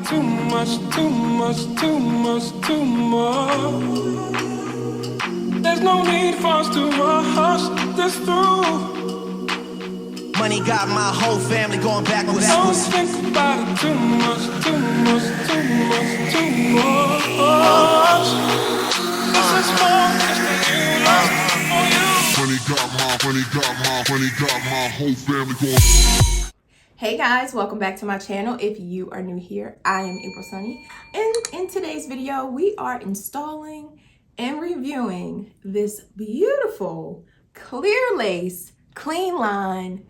too much, too much, too much, too much. There's no need for us to rush this through. Money got my whole family going backwards. Don't think about it too much, too much, too much, too much. This is more just for you, love, for you. Money got my whole family going. Hey guys, welcome back to my channel. If you are new here, I am April Sunny, and in today's video we are installing and reviewing this beautiful clear lace clean line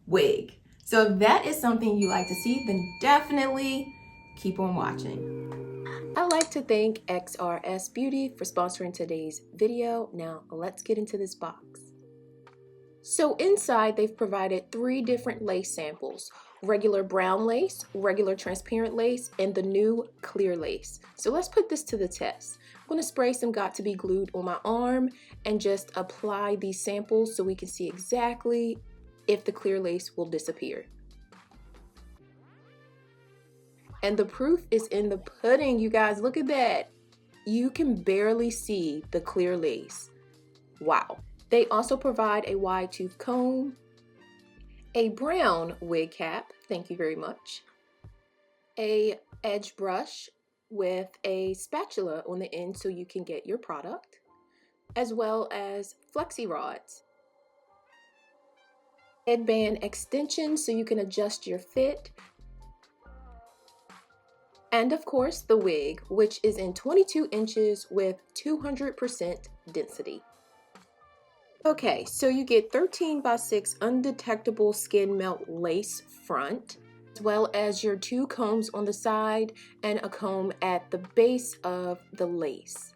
wig. So if that is something you like to see, then definitely keep on watching. I'd like to thank XrsBeauty for sponsoring today's video. Now let's get into this box. So inside they've provided 3 different lace samples: regular brown lace, regular transparent lace, and the new clear lace. So let's put this to the test. I'm going to spray some Got2b Glued on my arm and just apply these samples so we can see exactly if the clear lace will disappear. And the proof is in the pudding, you guys. Look at that. You can barely see the clear lace. Wow. They also provide a wide tooth comb, a brown wig cap, thank you very much, a edge brush with a spatula on the end so you can get your product, as well as flexi rods, headband extensions so you can adjust your fit, and of course the wig, which is in 22 inches with 200% density. Okay, so you get 13x6 undetectable skin melt lace front, as well as your 2 combs on the side and a comb at the base of the lace.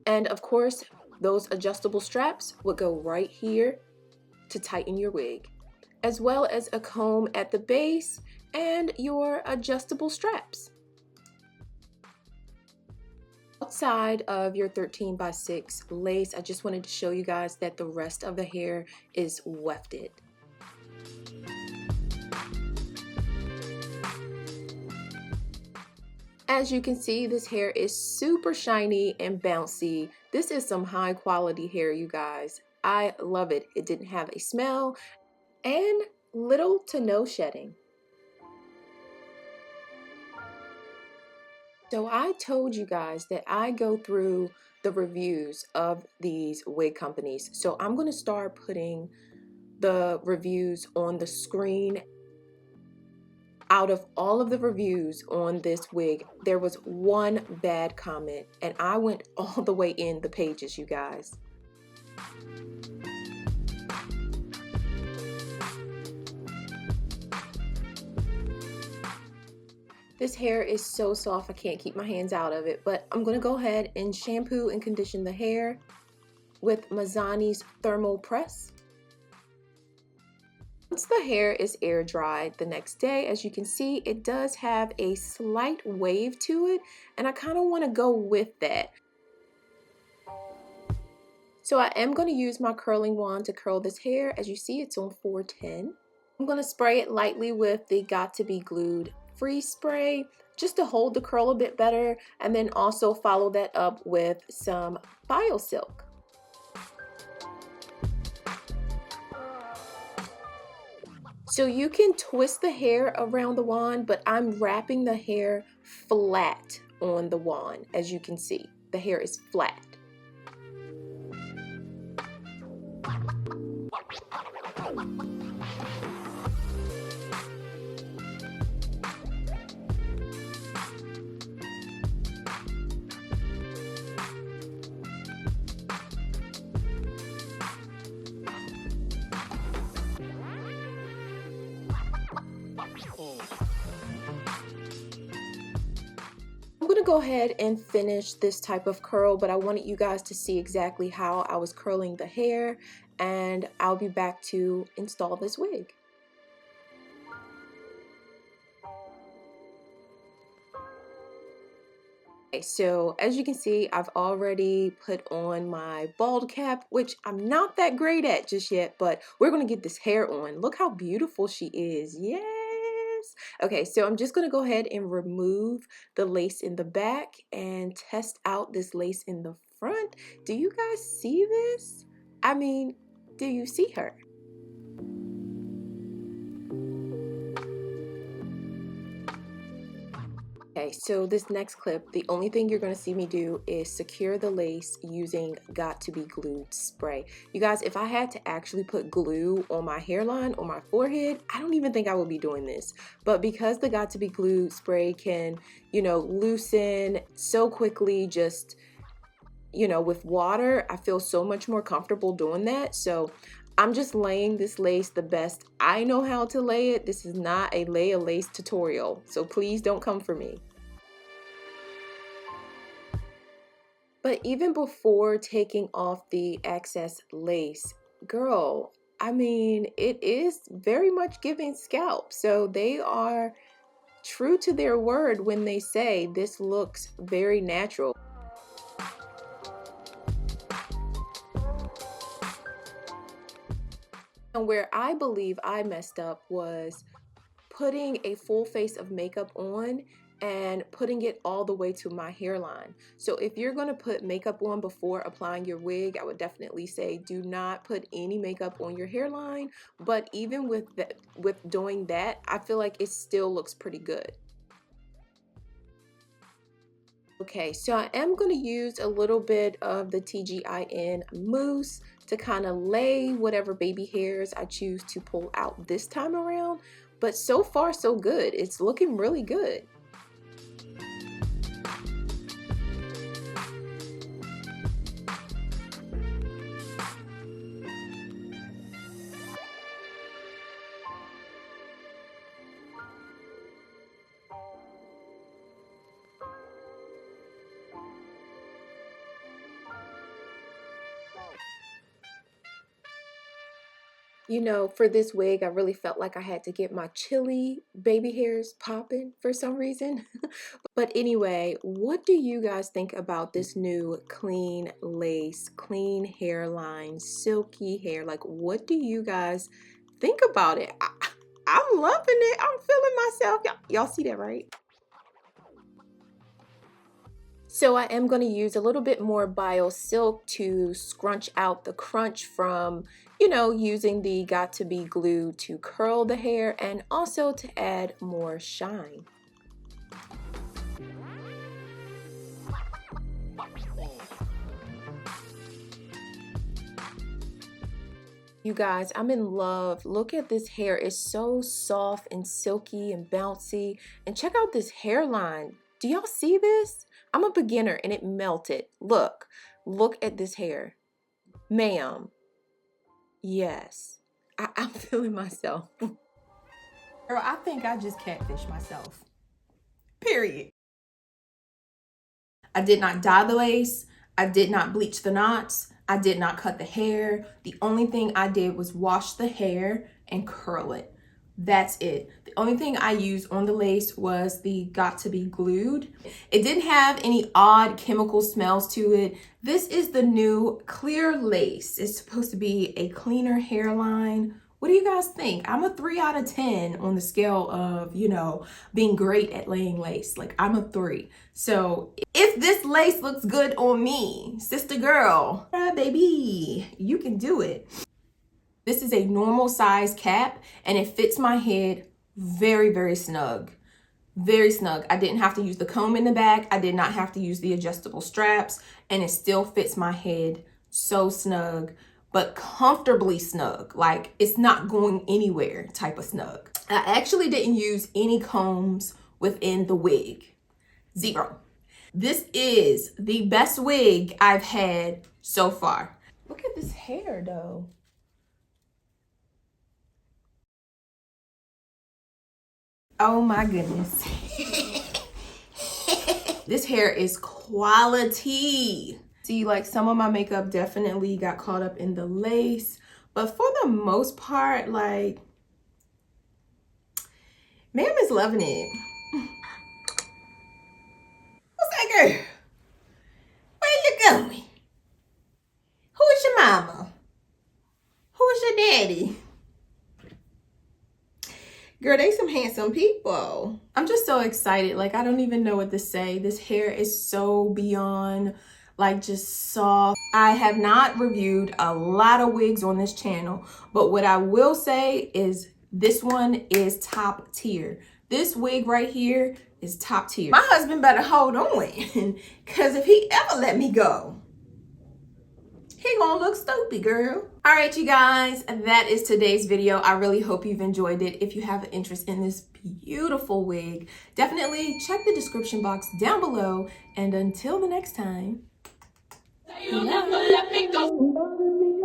And of course, those adjustable straps would go right here to tighten your wig, as well as a comb at the base and your adjustable straps. Outside of your 13x6 lace, I just wanted to show you guys that the rest of the hair is wefted. As you can see, this hair is super shiny and bouncy. This is some high quality hair, you guys. I love it. It didn't have a smell and little to no shedding. So I told you guys that I go through the reviews of these wig companies. So I'm going to start putting the reviews on the screen. Out of all of the reviews on this wig, there was 1 bad comment, and I went all the way in the pages, you guys. This hair is so soft I can't keep my hands out of it, but I'm going to go ahead and shampoo and condition the hair with Mizani's Thermal Press. Once the hair is air dried the next day, as you can see, it does have a slight wave to it, and I kind of want to go with that. So I am going to use my curling wand to curl this hair. As you see, it's on 410. I'm going to spray it lightly with the Got2b Glued Freeze Spray just to hold the curl a bit better, and then also follow that up with some BioSilk. So you can twist the hair around the wand, but I'm wrapping the hair flat on the wand. As you can see, the hair is flat. I'm going to go ahead and finish this type of curl, but I wanted you guys to see exactly how I was curling the hair, and I'll be back to install this wig. Okay, so as you can see, I've already put on my bald cap, which I'm not that great at just yet, but we're going to get this hair on. Look how beautiful she is. Yes! Okay, so I'm just going to go ahead and remove the lace in the back and test out this lace in the front. Do you guys see this? I mean, do you see her? Okay, so this next clip, the only thing you're going to see me do is secure the lace using Got To Be Glued spray. You guys, if I had to actually put glue on my hairline or my forehead, I don't even think I would be doing this. But because the Got To Be Glued spray can, you know, loosen so quickly, just, you know, with water, I feel so much more comfortable doing that. So I'm just laying this lace the best I know how to lay it. This is not a lay a lace tutorial, so please don't come for me. But even before taking off the excess lace, girl, I mean, it is very much giving Scalp. So they are true to their word when they say this looks very natural. And where I believe I messed up was putting a full face of makeup on and putting it all the way to my hairline. So if you're going to put makeup on before applying your wig, I would definitely say do not put any makeup on your hairline. But even with doing that, I feel like it still looks pretty good. Okay, so I am going to use a little bit of the TGIN mousse to kind of lay whatever baby hairs I choose to pull out this time around. But so far, so good. It's looking really good. You know, for this wig, I really felt like I had to get my chilly baby hairs popping for some reason. But anyway, what do you guys think about this new clean lace, clean hairline, silky hair? Like, what do you guys think about it? I'm loving it. I'm feeling myself. Y'all see that, right? So I am going to use a little bit more Bio Silk to scrunch out the crunch from, you know, using the Got To Be glue to curl the hair and also to add more shine. You guys, I'm in love. Look at this hair. It's so soft and silky and bouncy. And check out this hairline. Do y'all see this? I'm a beginner and it melted. Look at this hair. Ma'am. Yes. I'm feeling myself. Girl, I think I just catfished myself. Period. I did not dye the lace. I did not bleach the knots. I did not cut the hair. The only thing I did was wash the hair and curl it. That's it. The only thing I used on the lace was the Got To Be glued. It didn't have any odd chemical smells to it. This is the new clear lace. It's supposed to be a cleaner hairline. What do you guys think? I'm a 3 out of 10 on the scale of, you know, being great at laying lace. Like, I'm a 3. So if this lace looks good on me, sister girl, baby, you can do it. This is a normal size cap and it fits my head very, very snug. Very snug. I didn't have to use the comb in the back. I did not have to use the adjustable straps, and it still fits my head so snug, but comfortably snug. Like, it's not going anywhere type of snug. I actually didn't use any combs within the wig. 0. This is the best wig I've had so far. Look at this hair though. Oh my goodness. This hair is quality. See, like, some of my makeup definitely got caught up in the lace, but for the most part, like, ma'am is loving it. What's that girl? Where you going? Who is your mama? Who is your daddy? Girl, they some handsome people. I'm just so excited. Like, I don't even know what to say. This hair is so beyond, like, just soft. I have not reviewed a lot of wigs on this channel, but what I will say is this one is top tier. This wig right here is top tier. My husband better hold on, because if he ever let me go, he gonna look stupid, girl. All right, you guys, that is today's video. I really hope you've enjoyed it. If you have an interest in this beautiful wig, definitely check the description box down below. And until the next time, You never let me go. Bother me,